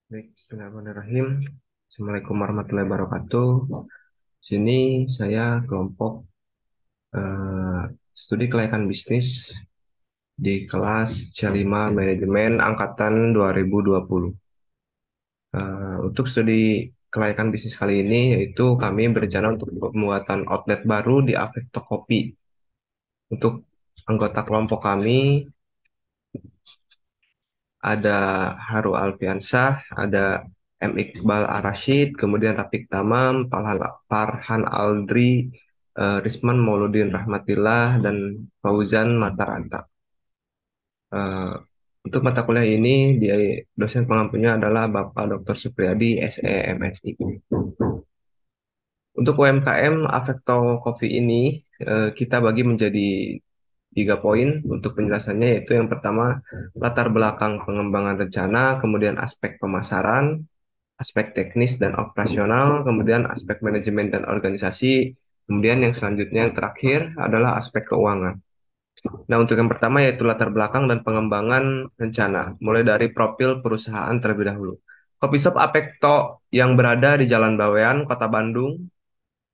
Baik, bismillahirrahmanirrahim. Assalamualaikum warahmatullahi wabarakatuh. Sini saya kelompok eh, studi kelayakan bisnis di kelas C5 Manajemen Angkatan 2020. Untuk studi kelayakan bisnis kali ini yaitu kami berencana untuk pembuatan outlet baru di Avecto Kopi. Untuk anggota kelompok kami ada Haru Alfiansyah, ada M. Iqbal Arashid, kemudian Rafiq Tamam, Farhan Aldri, Risman Mauludin Rahmatillah, dan Fauzan Mataranta. Eh, untuk mata kuliah ini, dia dosen pengampunya adalah Bapak Dr. Supriyadi, SE, MSI. Untuk UMKM Avecto Coffee ini, kita bagi menjadi 3 poin untuk penjelasannya, yaitu yang pertama latar belakang pengembangan rencana, kemudian aspek pemasaran, aspek teknis dan operasional, kemudian aspek manajemen dan organisasi, kemudian yang selanjutnya yang terakhir adalah aspek keuangan. Nah, untuk yang pertama yaitu latar belakang dan pengembangan rencana, mulai dari profil perusahaan terlebih dahulu. Kopi Shop Apekto yang berada di Jalan Bawean, Kota Bandung.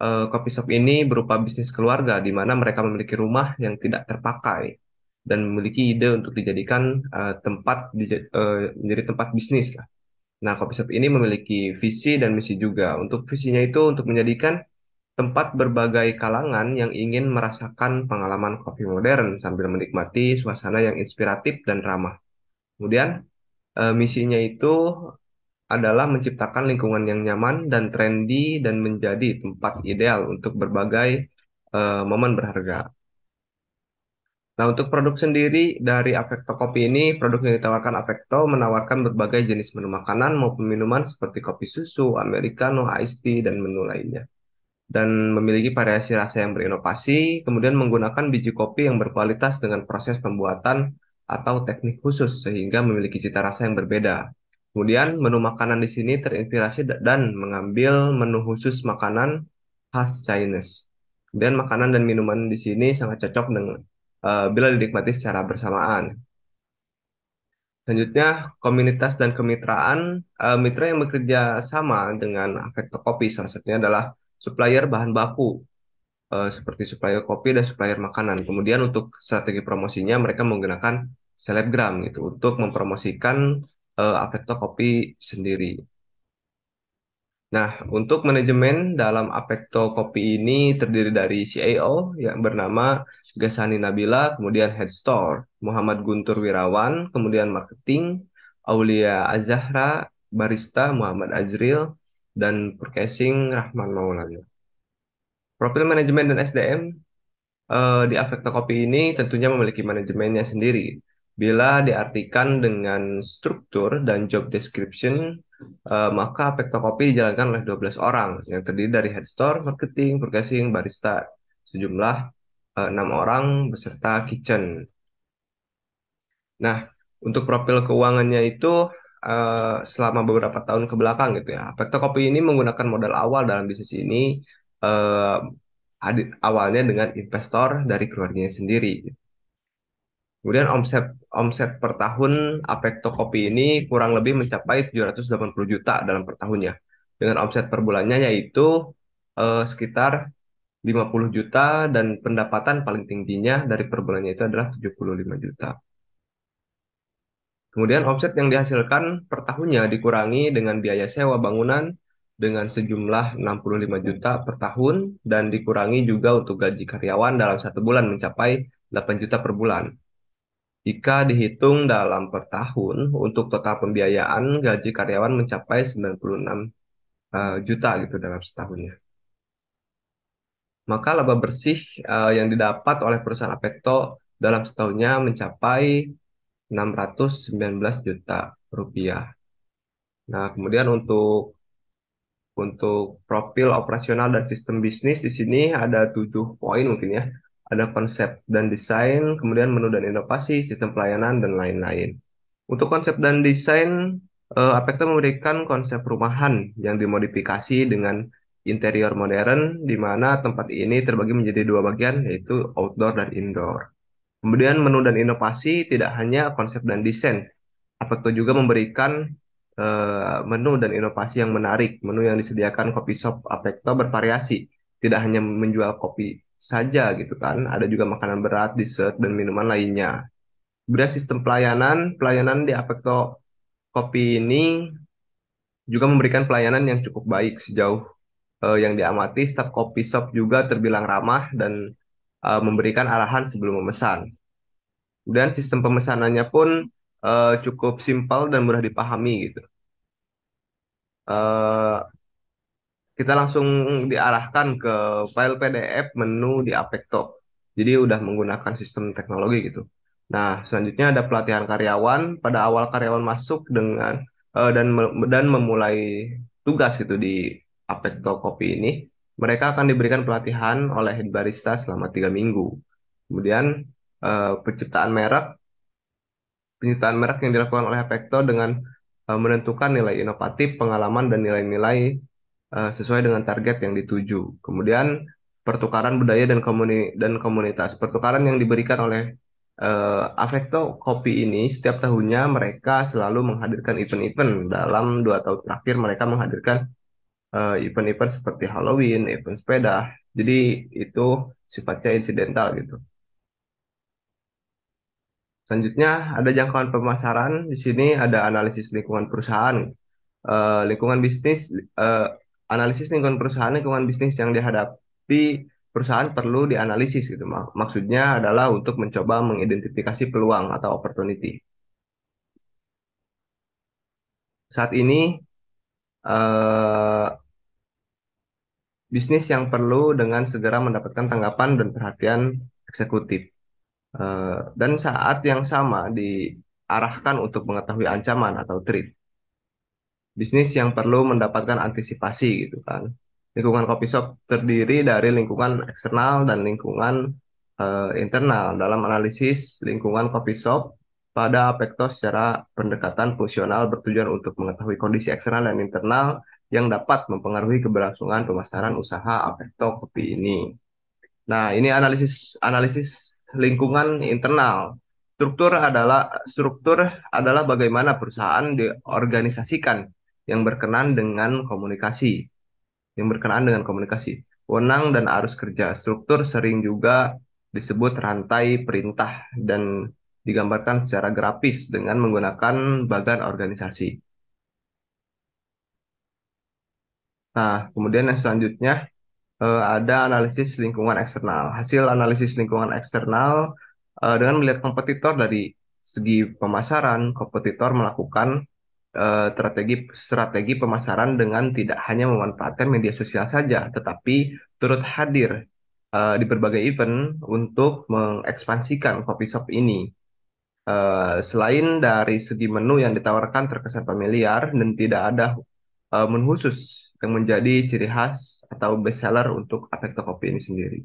Kopi shop ini berupa bisnis keluarga di mana mereka memiliki rumah yang tidak terpakai dan memiliki ide untuk dijadikan menjadi tempat bisnis. Nah, coffee shop ini memiliki visi dan misi juga. Untuk visinya itu untuk menjadikan tempat berbagai kalangan yang ingin merasakan pengalaman kopi modern sambil menikmati suasana yang inspiratif dan ramah. Kemudian, misinya itu adalah menciptakan lingkungan yang nyaman dan trendy dan menjadi tempat ideal untuk berbagai momen berharga. Nah, untuk produk sendiri dari Avecto Kopi ini, produk yang ditawarkan Avecto menawarkan berbagai jenis menu makanan maupun minuman seperti kopi susu, americano, iced tea, dan menu lainnya. Dan memiliki variasi rasa yang berinovasi, kemudian menggunakan biji kopi yang berkualitas dengan proses pembuatan atau teknik khusus sehingga memiliki cita rasa yang berbeda. Kemudian menu makanan di sini terinspirasi dan mengambil menu khusus makanan khas Chinese. Kemudian makanan dan minuman di sini sangat cocok dengan bila dinikmati secara bersamaan. Selanjutnya, komunitas dan kemitraan. Mitra yang bekerja sama dengan Avecto Kopi salah satunya adalah supplier bahan baku seperti supplier kopi dan supplier makanan. Kemudian untuk strategi promosinya mereka menggunakan selebgram gitu untuk mempromosikan Avecto Kopi sendiri. Nah, untuk manajemen dalam Apekto Kopi ini terdiri dari CIO yang bernama Gasani Nabila, kemudian Head Store Muhammad Guntur Wirawan, kemudian Marketing Aulia Azahra, Barista Muhammad Azril, dan Purchasing Rahman Maulana. Profil manajemen dan SDM di Avecto Kopi ini tentunya memiliki manajemennya sendiri. Bila diartikan dengan struktur dan job description, maka Avecto Kopi dijalankan oleh 12 orang yang terdiri dari head store, marketing, purchasing, barista, sejumlah 6 orang beserta kitchen. Nah, untuk profil keuangannya itu selama beberapa tahun ke belakang gitu ya. Avecto Kopi ini menggunakan modal awal dalam bisnis ini eh, awalnya dengan investor dari keluarganya sendiri. Kemudian omset omset per tahun Apekto Kopi ini kurang lebih mencapai 780 juta dalam per tahunnya. Dengan omset per bulannya yaitu sekitar 50 juta dan pendapatan paling tingginya dari per bulannya itu adalah 75 juta. Kemudian omset yang dihasilkan per tahunnya dikurangi dengan biaya sewa bangunan dengan sejumlah 65 juta per tahun dan dikurangi juga untuk gaji karyawan dalam 1 bulan mencapai 8 juta per bulan. Jika dihitung dalam per tahun, untuk total pembiayaan gaji karyawan mencapai 96 juta gitu dalam setahunnya. Maka laba bersih yang didapat oleh perusahaan Apekto dalam setahunnya mencapai 619 juta rupiah. Nah, kemudian untuk profil operasional dan sistem bisnis di sini ada 7 poin mungkin ya. Ada konsep dan desain, kemudian menu dan inovasi, sistem pelayanan, dan lain-lain. Untuk konsep dan desain, Apekto memberikan konsep rumahan yang dimodifikasi dengan interior modern, di mana tempat ini terbagi menjadi 2 bagian, yaitu outdoor dan indoor. Kemudian menu dan inovasi tidak hanya konsep dan desain. Apekto juga memberikan menu dan inovasi yang menarik. Menu yang disediakan kopi shop Apekto bervariasi, tidak hanya menjual kopi saja gitu kan, ada juga makanan berat, dessert, dan minuman lainnya. Kemudian sistem pelayanan di Apekto Kopi ini juga memberikan pelayanan yang cukup baik sejauh yang diamati. Staf kopi shop juga terbilang ramah dan memberikan arahan sebelum memesan. Dan sistem pemesanannya pun cukup simpel dan mudah dipahami gitu. Eh, kita langsung diarahkan ke file PDF menu di Apekto. Jadi udah menggunakan sistem teknologi gitu. Nah, selanjutnya ada pelatihan karyawan. Pada awal karyawan masuk dan memulai tugas gitu di Apekto Kopi ini, mereka akan diberikan pelatihan oleh barista selama 3 minggu. Kemudian penciptaan merek yang dilakukan oleh Apekto dengan menentukan nilai inovatif, pengalaman, dan nilai-nilai sesuai dengan target yang dituju. Kemudian pertukaran budaya dan komunitas. Pertukaran yang diberikan oleh Avecto Kopi ini setiap tahunnya mereka selalu menghadirkan event-event. Dalam 2 tahun terakhir mereka menghadirkan event-event seperti Halloween, event sepeda. Jadi itu sifatnya insidental gitu. Selanjutnya ada jangkauan pemasaran. Di sini ada analisis lingkungan perusahaan, lingkungan bisnis, eh, analisis lingkungan bisnis yang dihadapi perusahaan perlu dianalisis gitu. Maksudnya adalah untuk mencoba mengidentifikasi peluang atau opportunity. Saat ini eh, bisnis yang perlu dengan segera mendapatkan tanggapan dan perhatian eksekutif. Dan saat yang sama diarahkan untuk mengetahui ancaman atau threat. Bisnis yang perlu mendapatkan antisipasi gitu kan. Lingkungan kopi shop terdiri dari lingkungan eksternal dan lingkungan internal. Dalam analisis lingkungan kopi shop pada Apekto secara pendekatan fungsional bertujuan untuk mengetahui kondisi eksternal dan internal yang dapat mempengaruhi keberlangsungan pemasaran usaha Apekto Kopi ini. Nah, ini analisis analisis lingkungan internal. Struktur adalah bagaimana perusahaan diorganisasikan yang berkenan dengan komunikasi, wewenang dan arus kerja. Struktur sering juga disebut rantai perintah dan digambarkan secara grafis dengan menggunakan bagan organisasi. Nah, kemudian yang selanjutnya ada analisis lingkungan eksternal. Hasil analisis lingkungan eksternal dengan melihat kompetitor dari segi pemasaran, kompetitor melakukan strategi strategi pemasaran dengan tidak hanya memanfaatkan media sosial saja, tetapi turut hadir di berbagai event untuk mengekspansikan coffee shop ini. Selain dari segi menu yang ditawarkan terkesan familiar dan tidak ada menu khusus yang menjadi ciri khas atau best seller untuk Avecto Coffee ini sendiri.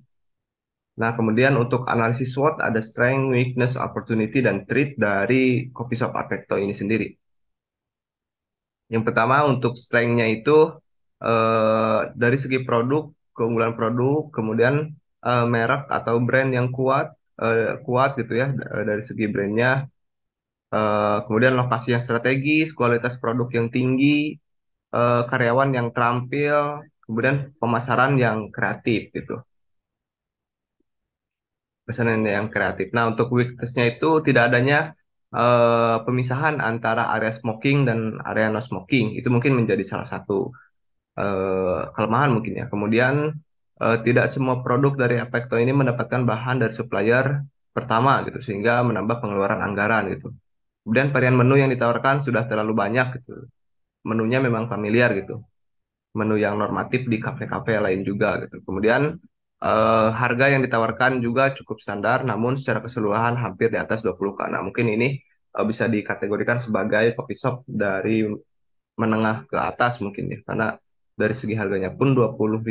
Nah, kemudian untuk analisis SWOT ada strength, weakness, opportunity, dan threat dari coffee shop Avecto ini sendiri. Yang pertama untuk strength-nya itu dari segi produk, keunggulan produk, kemudian merek atau brand yang kuat gitu ya dari segi brandnya. Kemudian lokasi yang strategis, kualitas produk yang tinggi, karyawan yang terampil, kemudian pemasaran yang kreatif gitu. Pesanan yang kreatif. Nah, untuk weakness-nya itu tidak adanya pemisahan antara area smoking dan area no smoking. Itu mungkin menjadi salah satu kelemahan mungkin ya. Kemudian tidak semua produk dari Apekto ini mendapatkan bahan dari supplier pertama gitu, sehingga menambah pengeluaran anggaran gitu. Kemudian varian menu yang ditawarkan sudah terlalu banyak gitu. Menunya memang familiar gitu, menu yang normatif di kafe-kafe lain juga gitu. Kemudian harga yang ditawarkan juga cukup standar, namun secara keseluruhan hampir di atas 20K. Nah, mungkin ini bisa dikategorikan sebagai coffee shop dari menengah ke atas mungkin ya, karena dari segi harganya pun 20.000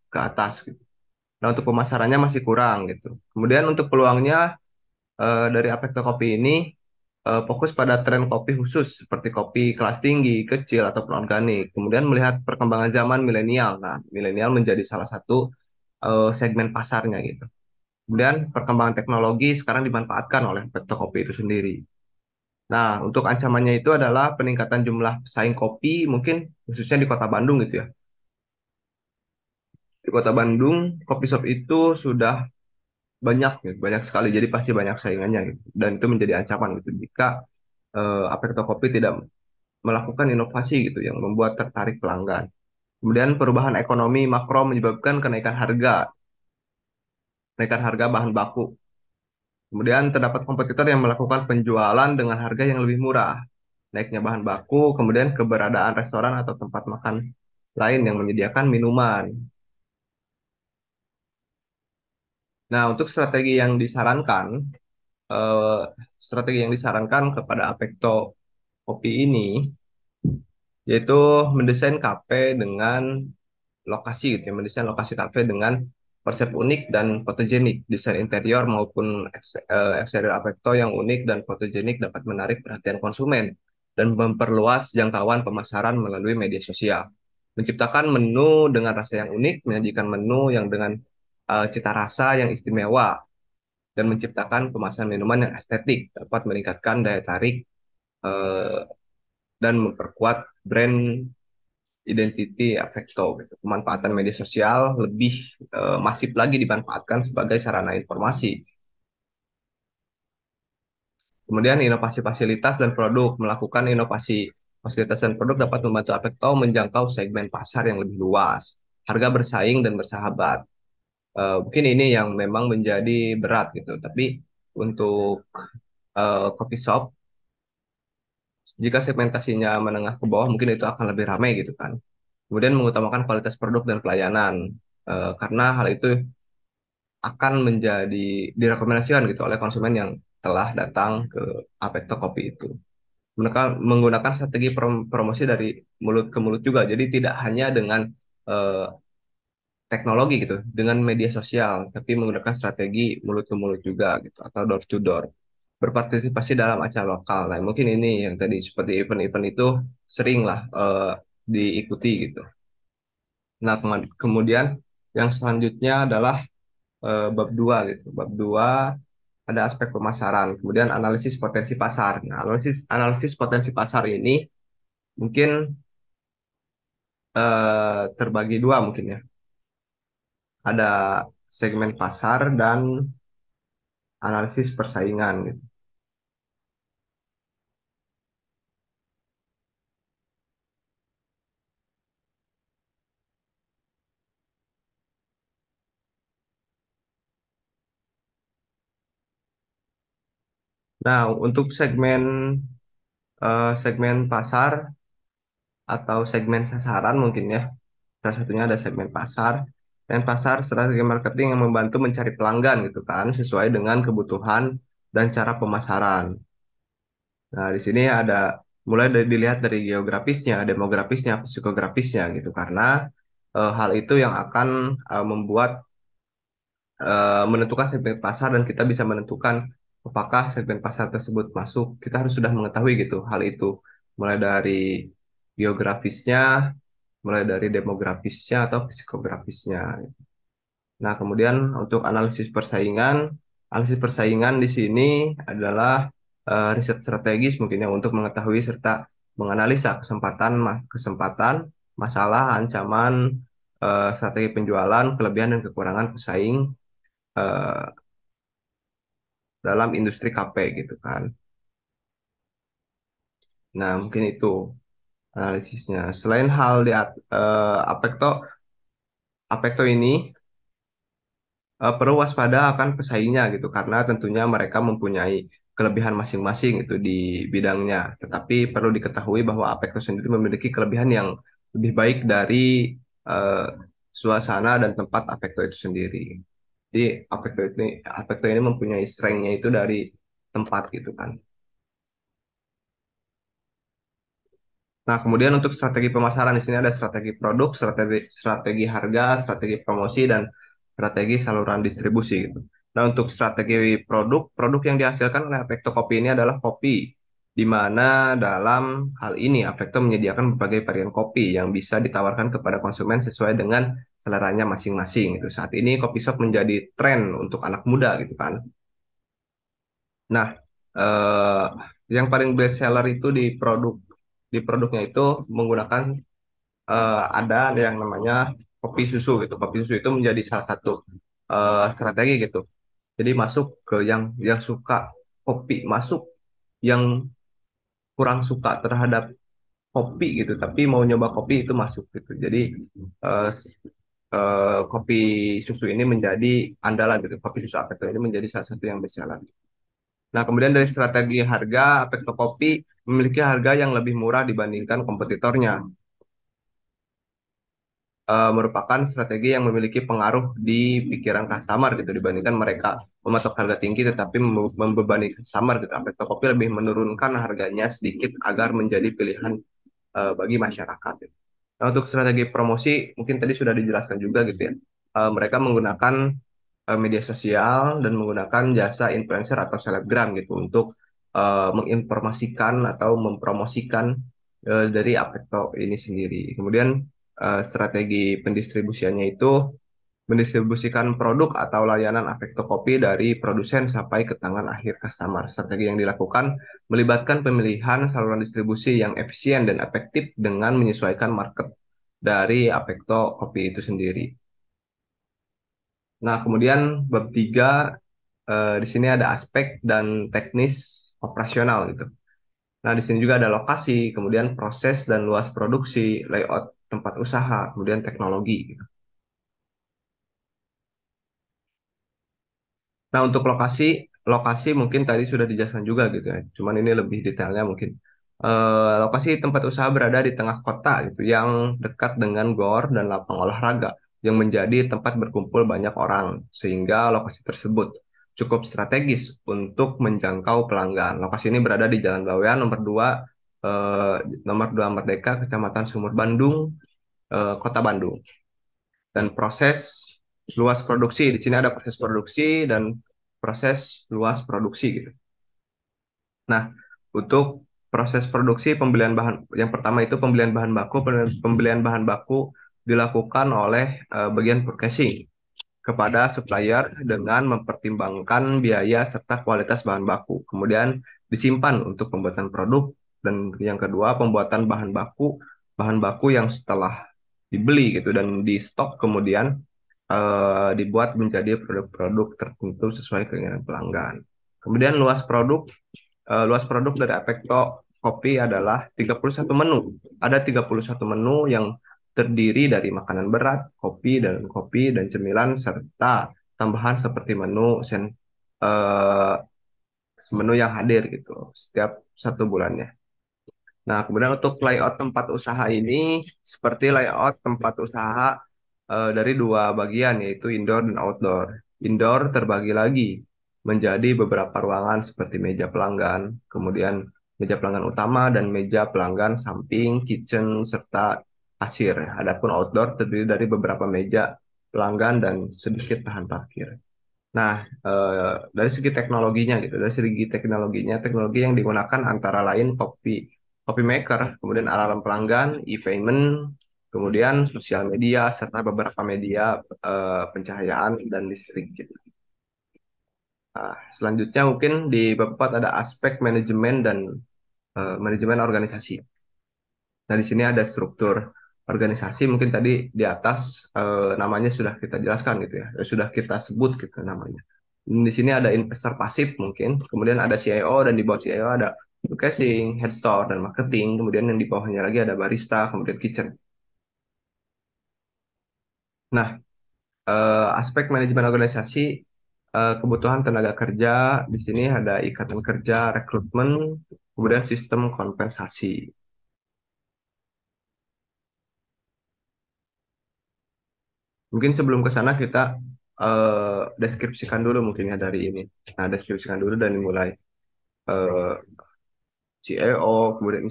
ke atas gitu. Nah, untuk pemasarannya masih kurang gitu. Kemudian untuk peluangnya dari Apekto Kopi ini fokus pada tren kopi khusus seperti kopi kelas tinggi, kecil, ataupun organik. Kemudian melihat perkembangan zaman milenial. Nah, milenial menjadi salah satu segmen pasarnya gitu. Kemudian perkembangan teknologi sekarang dimanfaatkan oleh Apekto Kopi itu sendiri. Nah, untuk ancamannya itu adalah peningkatan jumlah pesaing kopi, mungkin khususnya di Kota Bandung gitu ya. Di Kota Bandung, kopi shop itu sudah banyak, gitu, banyak sekali. Jadi pasti banyak saingannya gitu. Dan itu menjadi ancaman gitu. Jika Apekto Kopi tidak melakukan inovasi gitu yang membuat tertarik pelanggan. Kemudian perubahan ekonomi makro menyebabkan kenaikan harga bahan baku. Kemudian terdapat kompetitor yang melakukan penjualan dengan harga yang lebih murah. Naiknya bahan baku, kemudian keberadaan restoran atau tempat makan lain yang menyediakan minuman. Nah, untuk eh, strategi yang disarankan kepada Apekto Kopi ini, yaitu mendesain kafe dengan lokasi gitu ya, mendesain lokasi kafe dengan konsep unik dan fotogenik. Desain interior maupun eksterior Apekto yang unik dan fotogenik dapat menarik perhatian konsumen dan memperluas jangkauan pemasaran melalui media sosial. Menciptakan menu dengan rasa yang unik, menyajikan menu yang dengan cita rasa yang istimewa, dan menciptakan kemasan minuman yang estetik dapat meningkatkan daya tarik eh, dan memperkuat brand identity Afekto gitu. Pemanfaatan media sosial lebih masif lagi dimanfaatkan sebagai sarana informasi. Kemudian inovasi fasilitas dan produk. Melakukan inovasi fasilitas dan produk dapat membantu Afekto menjangkau segmen pasar yang lebih luas. Harga bersaing dan bersahabat. Mungkin ini yang memang menjadi berat gitu. Tapi untuk coffee shop, jika segmentasinya menengah ke bawah, mungkin itu akan lebih ramai gitu kan. Kemudian mengutamakan kualitas produk dan pelayanan. Karena hal itu akan menjadi direkomendasikan gitu oleh konsumen yang telah datang ke Apekto Kopi itu. Mereka menggunakan strategi promosi dari mulut ke mulut juga. Jadi tidak hanya dengan eh, teknologi gitu, dengan media sosial, tapi menggunakan strategi mulut ke mulut juga gitu, atau door to door. Berpartisipasi dalam acara lokal. Nah, mungkin ini yang tadi seperti event-event itu sering lah diikuti gitu. Nah, kemudian yang selanjutnya adalah bab 2 gitu. Bab 2 ada aspek pemasaran, kemudian analisis potensi pasar. Nah, analisis analisis potensi pasar ini mungkin terbagi dua mungkin ya. Ada segmen pasar dan analisis persaingan gitu. Nah, untuk segmen pasar atau segmen sasaran mungkin ya. Salah satunya ada segmen pasar. Dan pasar strategi marketing yang membantu mencari pelanggan gitu kan, sesuai dengan kebutuhan dan cara pemasaran. Nah, di sini ada mulai dilihat dari geografisnya, demografisnya, psikografisnya gitu. Karena hal itu yang akan membuat menentukan segmen pasar dan kita bisa menentukan apakah segmen pasar tersebut masuk. Kita harus sudah mengetahui gitu hal itu. Mulai dari geografisnya, mulai dari demografisnya atau psikografisnya. Nah, kemudian untuk analisis persaingan di sini adalah riset strategis mungkin ya untuk mengetahui serta menganalisa kesempatan, masalah, ancaman, strategi penjualan, kelebihan dan kekurangan pesaing eh, dalam industri KP gitu kan. Nah, mungkin itu analisisnya. Selain hal di Apekto ini perlu waspada akan pesaingnya gitu karena tentunya mereka mempunyai kelebihan masing-masing itu di bidangnya. Tetapi perlu diketahui bahwa Apekto sendiri memiliki kelebihan yang lebih baik dari eh, suasana dan tempat Apekto itu sendiri. Jadi Apekto ini mempunyai strength-nya itu dari tempat gitu kan. Nah, kemudian untuk strategi pemasaran di sini ada strategi produk, strategi harga, strategi promosi, dan strategi saluran distribusi gitu. Nah, untuk strategi produk yang dihasilkan oleh Apekto Kopi ini adalah kopi, di mana dalam hal ini Apekto menyediakan berbagai varian kopi yang bisa ditawarkan kepada konsumen sesuai dengan seleranya masing-masing. Itu saat ini kopi shop menjadi tren untuk anak muda gitu kan. Nah, Yang paling best seller itu di produknya itu menggunakan ada yang namanya kopi susu gitu. Kopi susu itu menjadi salah satu strategi gitu. Jadi masuk ke yang suka kopi, masuk yang kurang suka terhadap kopi gitu, tapi mau nyoba kopi itu masuk gitu. Jadi eh, kopi susu ini menjadi andalan gitu. Kopi susu Apeto ini menjadi salah satu yang best seller. Nah, kemudian dari strategi harga, Apeto Kopi memiliki harga yang lebih murah dibandingkan kompetitornya. Merupakan strategi yang memiliki pengaruh di pikiran customer gitu dibandingkan mereka mematok harga tinggi tetapi membebani customer gitu. Apeto Kopi lebih menurunkan harganya sedikit agar menjadi pilihan bagi masyarakat. Gitu. Nah, untuk strategi promosi mungkin tadi sudah dijelaskan juga gitu ya. Mereka menggunakan media sosial dan menggunakan jasa influencer atau selebgram gitu untuk menginformasikan atau mempromosikan dari Apekto ini sendiri. Kemudian strategi pendistribusiannya itu mendistribusikan produk atau layanan Apekto Kopi dari produsen sampai ke tangan akhir customer. Strategi yang dilakukan melibatkan pemilihan saluran distribusi yang efisien dan efektif dengan menyesuaikan market dari Apekto Kopi itu sendiri. Nah, kemudian bab 3 di sini ada aspek dan teknis operasional gitu. Nah, di sini juga ada lokasi, kemudian proses dan luas produksi, layout tempat usaha, kemudian teknologi gitu. Nah, untuk lokasi mungkin tadi sudah dijelaskan juga gitu ya. Cuman ini lebih detailnya mungkin. Lokasi tempat usaha berada di tengah kota gitu, yang dekat dengan gor dan lapang olahraga, yang menjadi tempat berkumpul banyak orang, sehingga lokasi tersebut cukup strategis untuk menjangkau pelanggan. Lokasi ini berada di Jalan Bawean eh, nomor 2 Merdeka, Kecamatan Sumur Bandung, Kota Bandung. Dan proses luas produksi. Di sini ada proses produksi dan proses luas produksi gitu. Nah, untuk proses produksi pembelian bahan yang pertama itu pembelian bahan baku. Pembelian bahan baku dilakukan oleh bagian purchasing kepada supplier dengan mempertimbangkan biaya serta kualitas bahan baku. Kemudian disimpan untuk pembuatan produk dan yang kedua pembuatan bahan baku yang setelah dibeli gitu dan di stok kemudian dibuat menjadi produk-produk tertentu sesuai keinginan pelanggan. Kemudian luas produk dari Apekto Kopi adalah 31 menu. Ada 31 menu yang terdiri dari makanan berat, kopi dan cemilan serta tambahan seperti eh, menu yang hadir gitu setiap satu bulannya. Nah, kemudian untuk layout tempat usaha ini seperti layout tempat usaha dari dua bagian yaitu indoor dan outdoor. Indoor terbagi lagi menjadi beberapa ruangan seperti meja pelanggan, kemudian meja pelanggan utama dan meja pelanggan samping, kitchen serta kasir. Adapun outdoor terdiri dari beberapa meja pelanggan dan sedikit lahan parkir. Nah, dari segi teknologinya gitu, dari segi teknologinya, teknologi yang digunakan antara lain copy maker, kemudian alarm pelanggan, e-payment, kemudian sosial media, serta beberapa media pencahayaan dan listrik gitu. Nah, selanjutnya mungkin di bab 4 ada aspek manajemen dan manajemen organisasi. Nah, di sini ada struktur organisasi, mungkin tadi di atas namanya sudah kita jelaskan gitu ya, sudah kita sebut gitu namanya. Di sini ada investor pasif mungkin, kemudian ada CIO dan di bawah CIO ada casing, head store dan marketing, kemudian yang di bawahnya lagi ada barista, kemudian kitchen. Nah, aspek manajemen organisasi, kebutuhan tenaga kerja, di sini ada ikatan kerja, rekrutmen, kemudian sistem kompensasi. Mungkin sebelum ke sana kita deskripsikan dulu mungkin ya dari ini. Nah, deskripsikan dulu dan dimulai eh, CEO, kemudian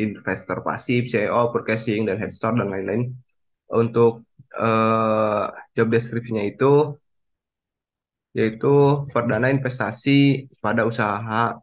investor pasif, CEO, purchasing dan head start dan lain-lain. Untuk eh, job deskripsinya itu yaitu perdana investasi pada usaha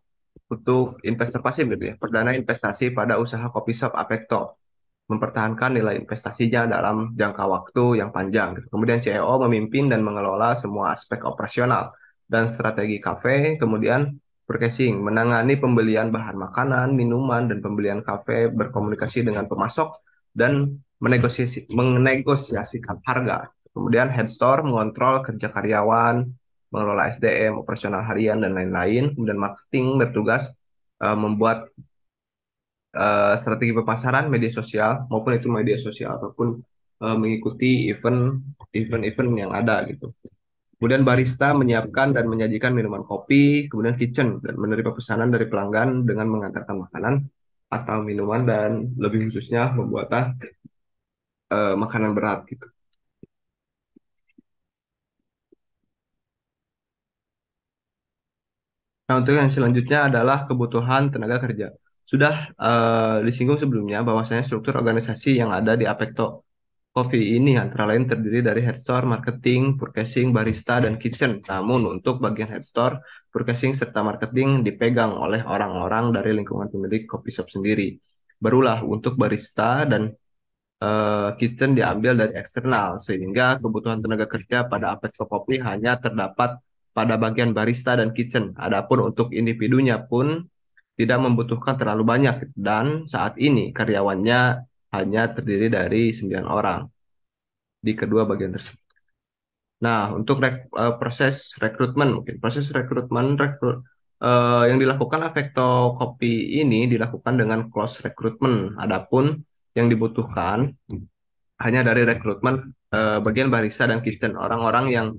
untuk investor pasif gitu ya. Perdana investasi pada usaha kopi shop Apekto mempertahankan nilai investasinya dalam jangka waktu yang panjang. Kemudian CEO memimpin dan mengelola semua aspek operasional dan strategi kafe. Kemudian Purchasing menangani pembelian bahan makanan, minuman, dan pembelian kafe, berkomunikasi dengan pemasok dan menegosiasikan harga. Kemudian head store mengontrol kerja karyawan, mengelola SDM, operasional harian, dan lain-lain. Kemudian marketing bertugas membuat strategi pemasaran media sosial maupun itu media sosial ataupun mengikuti event-event yang ada gitu. Kemudian barista menyiapkan dan menyajikan minuman kopi, kemudian kitchen dan menerima pesanan dari pelanggan dengan mengantarkan makanan atau minuman dan lebih khususnya pembuatan makanan berat gitu. Nah, untuk yang selanjutnya adalah kebutuhan tenaga kerja. Sudah disinggung sebelumnya bahwasanya struktur organisasi yang ada di Apekto Coffee ini antara lain terdiri dari head store, marketing, purchasing, barista, dan kitchen. Namun untuk bagian head store, purchasing, serta marketing dipegang oleh orang-orang dari lingkungan pemilik coffee shop sendiri. Barulah untuk barista dan kitchen diambil dari eksternal, sehingga kebutuhan tenaga kerja pada Apex Coffee hanya terdapat pada bagian barista dan kitchen. Adapun untuk individunya pun tidak membutuhkan terlalu banyak, dan saat ini karyawannya hanya terdiri dari 9 orang di kedua bagian tersebut. Nah, untuk proses rekrutmen, mungkin proses rekrut yang dilakukan Avecto Kopi ini dilakukan dengan close recruitment. Adapun yang dibutuhkan hanya dari rekrutmen bagian barista dan kitchen. Orang-orang yang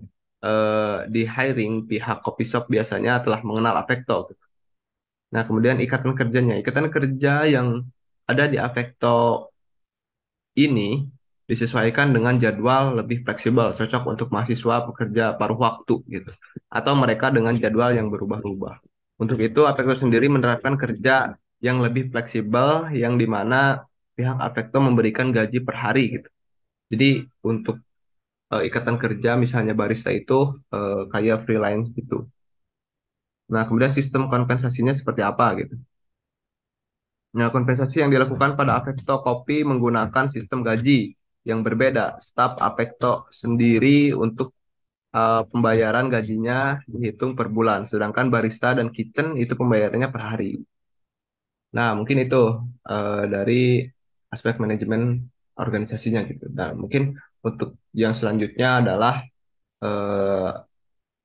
di hiring pihak kopi shop biasanya telah mengenal Avecto. Nah, kemudian ikatan kerjanya, ikatan kerja yang ada di Avecto ini disesuaikan dengan jadwal lebih fleksibel, cocok untuk mahasiswa pekerja paruh waktu gitu, atau mereka dengan jadwal yang berubah-ubah. Untuk itu, Apekto sendiri menerapkan kerja yang lebih fleksibel, yang dimana pihak Apekto memberikan gaji per hari gitu. Jadi untuk ikatan kerja misalnya barista itu kayak freelance gitu. Nah, kemudian sistem kompensasinya seperti apa gitu. Nah, kompensasi yang dilakukan pada Apekto Kopi menggunakan sistem gaji yang berbeda. Staf Apekto sendiri untuk pembayaran gajinya dihitung per bulan, sedangkan barista dan kitchen itu pembayarannya per hari. Nah, mungkin itu dari aspek manajemen organisasinya gitu. Nah, mungkin untuk yang selanjutnya adalah eh,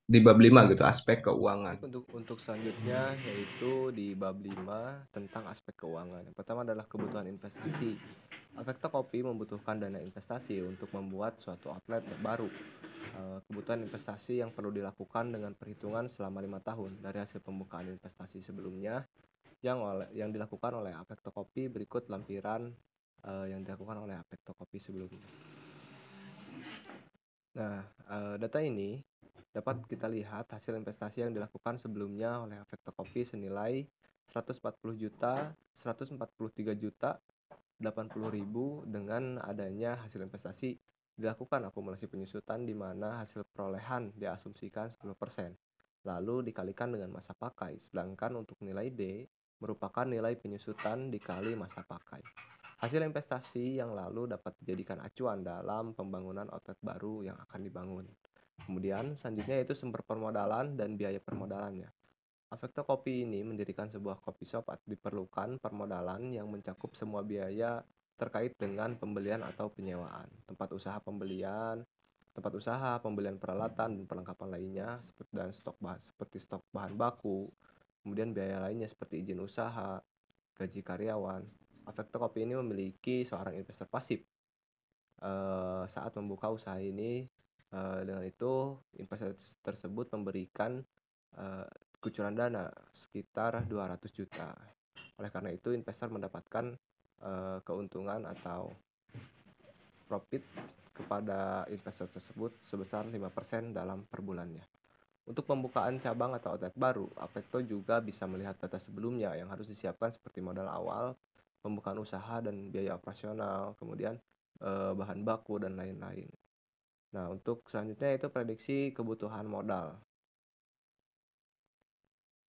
di bab 5 gitu, aspek keuangan. Baik, untuk selanjutnya yaitu di bab 5 tentang aspek keuangan. Yang pertama adalah kebutuhan investasi. Avecto Kopi membutuhkan dana investasi untuk membuat suatu outlet baru. Kebutuhan investasi yang perlu dilakukan dengan perhitungan selama 5 tahun dari hasil pembukaan investasi sebelumnya yang dilakukan oleh Avecto Kopi. Berikut lampiran yang dilakukan oleh Avecto Kopi sebelumnya. Nah, data ini dapat kita lihat hasil investasi yang dilakukan sebelumnya oleh Avecto Kopi senilai 140 juta, 143 juta, 80 ribu dengan adanya hasil investasi dilakukan akumulasi penyusutan di mana hasil perolehan diasumsikan 10%. Lalu dikalikan dengan masa pakai, sedangkan untuk nilai D merupakan nilai penyusutan dikali masa pakai. Hasil investasi yang lalu dapat dijadikan acuan dalam pembangunan outlet baru yang akan dibangun. Kemudian selanjutnya yaitu sumber permodalan dan biaya permodalannya. Avecto Kopi ini mendirikan sebuah kopi shop diperlukan permodalan yang mencakup semua biaya terkait dengan pembelian atau penyewaan, tempat usaha, pembelian peralatan dan perlengkapan lainnya seperti stok bahan baku, kemudian biaya lainnya seperti izin usaha, gaji karyawan. Avecto Kopi ini memiliki seorang investor pasif saat membuka usaha ini. Dengan itu, investor tersebut memberikan kucuran dana sekitar 200 juta. Oleh karena itu, investor mendapatkan keuntungan atau profit kepada investor tersebut sebesar 5% dalam per bulannya. Untuk pembukaan cabang atau outlet baru, Avecto juga bisa melihat data sebelumnya yang harus disiapkan seperti modal awal, pembukaan usaha dan biaya operasional, kemudian bahan baku dan lain-lain. Nah, untuk selanjutnya itu prediksi kebutuhan modal.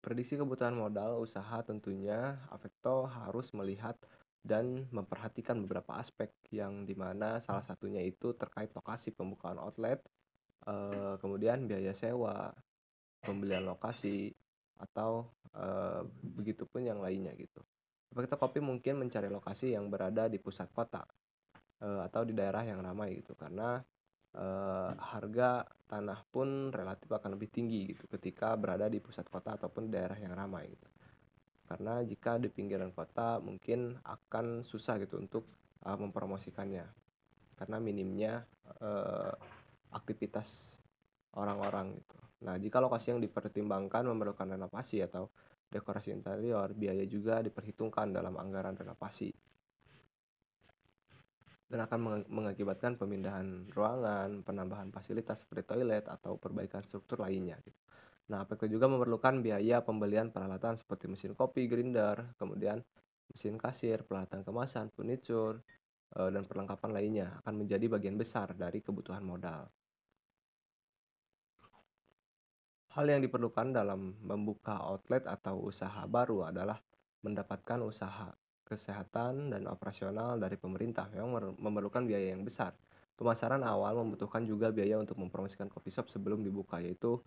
Prediksi kebutuhan modal usaha tentunya Avecto harus melihat dan memperhatikan beberapa aspek yang dimana salah satunya itu terkait lokasi pembukaan outlet, kemudian biaya sewa, pembelian lokasi, atau begitupun yang lainnya gitu. Efektor kopi mungkin mencari lokasi yang berada di pusat kota atau di daerah yang ramai gitu, karena harga tanah pun relatif akan lebih tinggi gitu ketika berada di pusat kota ataupun daerah yang ramai gitu. Karena jika di pinggiran kota mungkin akan susah gitu untuk mempromosikannya karena minimnya aktivitas orang-orang gitu. Nah, jika lokasi yang dipertimbangkan memerlukan renovasi atau dekorasi interior, biaya juga diperhitungkan dalam anggaran renovasi dan akan mengakibatkan pemindahan ruangan, penambahan fasilitas seperti toilet atau perbaikan struktur lainnya gitu. Nah, APK juga memerlukan biaya pembelian peralatan seperti mesin kopi, grinder, kemudian mesin kasir, peralatan kemasan, furniture, dan perlengkapan lainnya akan menjadi bagian besar dari kebutuhan modal. Hal yang diperlukan dalam membuka outlet atau usaha baru adalah mendapatkan usaha kesehatan dan operasional dari pemerintah. Memang memerlukan biaya yang besar. Pemasaran awal membutuhkan juga biaya untuk mempromosikan coffee shop sebelum dibuka, yaitu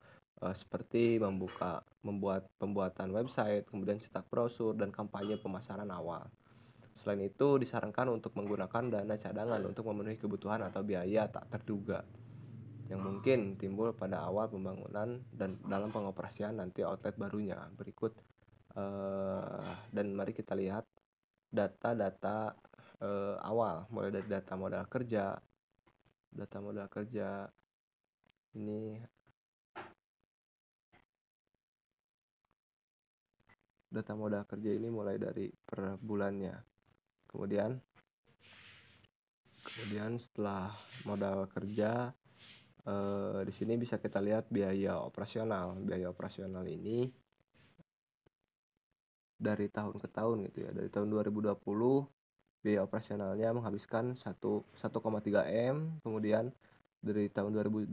seperti membuat pembuatan website, kemudian cetak brosur dan kampanye pemasaran awal. Selain itu, disarankan untuk menggunakan dana cadangan untuk memenuhi kebutuhan atau biaya tak terduga yang mungkin timbul pada awal pembangunan dan dalam pengoperasian nanti outlet barunya. Berikut dan mari kita lihat data-data awal, mulai dari data modal kerja ini. Data modal kerja ini mulai dari per bulannya. Kemudian setelah modal kerja, di sini bisa kita lihat biaya operasional. Biaya operasional ini dari tahun ke tahun gitu ya. Dari tahun 2020 biaya operasionalnya menghabiskan 1,3 M, kemudian dari tahun 2021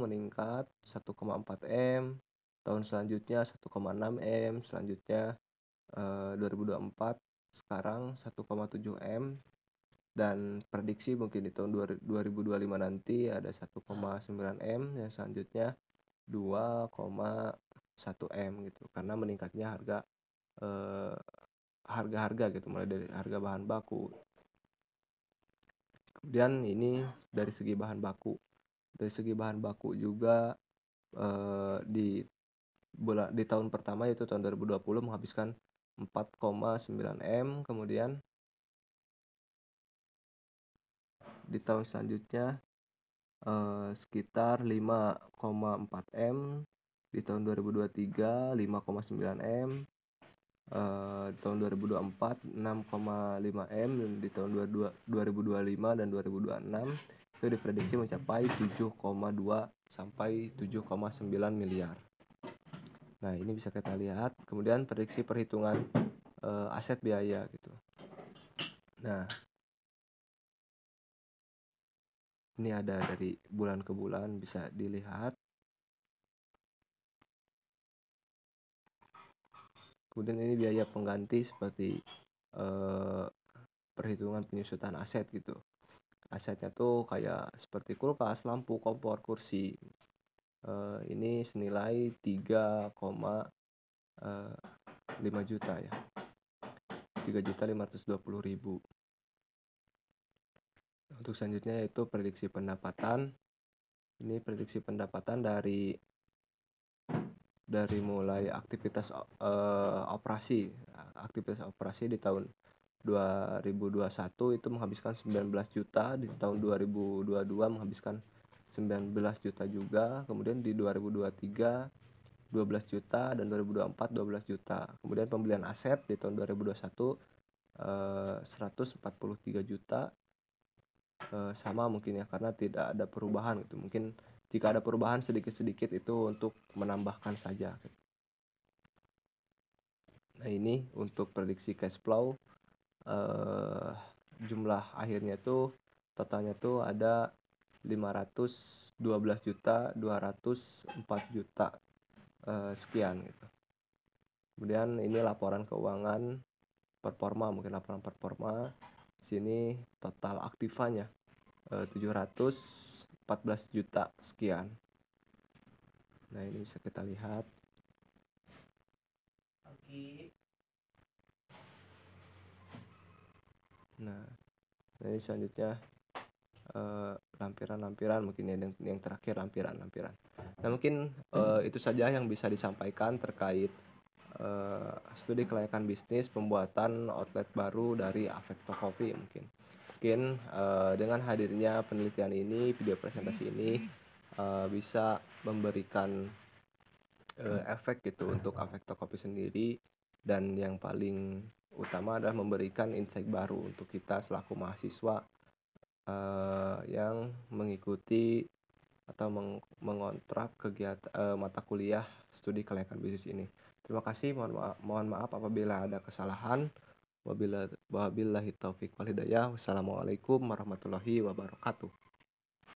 meningkat 1,4 M, tahun selanjutnya 1,6 M, selanjutnya 2024 sekarang 1,7 M, dan prediksi mungkin di tahun 2025 nanti ada 1,9 M, yang selanjutnya 2,1 M gitu, karena meningkatnya harga gitu, mulai dari harga bahan baku. Kemudian ini dari segi bahan baku juga di tahun pertama yaitu tahun 2020 menghabiskan 4,9 M, kemudian di tahun selanjutnya sekitar 5,4 M, di tahun 2023 5,9 M, di tahun 2024 6,5 M, dan di tahun 2025 dan 2026 itu diprediksi mencapai 7,2 sampai 7,9 miliar. Nah, ini bisa kita lihat. Kemudian prediksi perhitungan aset biaya gitu. Nah, ini ada dari bulan ke bulan bisa dilihat. Kemudian ini biaya pengganti seperti perhitungan penyusutan aset gitu. Asetnya tuh kayak seperti kulkas, lampu, kompor, kursi. Ini senilai 3,5 juta ya. 3.520.000. Untuk selanjutnya yaitu prediksi pendapatan. Ini prediksi pendapatan dari mulai aktivitas operasi. Aktivitas operasi di tahun 2021 itu menghabiskan 19 juta, di tahun 2022 menghabiskan 19 juta juga, kemudian di 2023 12 juta, dan 2024 12 juta. Kemudian pembelian aset di tahun 2021 143 juta, sama mungkin ya, karena tidak ada perubahan gitu. Mungkin jika ada perubahan sedikit-sedikit itu untuk menambahkan saja. Nah, ini untuk prediksi cash flow. Jumlah akhirnya tuh totalnya tuh ada 512 juta 204 juta sekian gitu. Kemudian ini laporan keuangan performa, mungkin laporan performa. Sini total aktifanya 714 juta sekian. Nah, ini bisa kita lihat. Nah, ini selanjutnya lampiran-lampiran, mungkin yang terakhir lampiran-lampiran. Nah, mungkin itu saja yang bisa disampaikan terkait studi kelayakan bisnis pembuatan outlet baru dari Avecto Coffee. Mungkin dengan hadirnya penelitian ini, video presentasi ini bisa memberikan efek gitu untuk Avecto Coffee sendiri, dan yang paling utama adalah memberikan insight baru untuk kita selaku mahasiswa yang mengikuti atau mengontrak kegiatan mata kuliah studi kelayakan bisnis ini. Terima kasih, mohon maaf apabila ada kesalahan. Wabillahi taufik wal hidayah. Wassalamualaikum warahmatullahi wabarakatuh.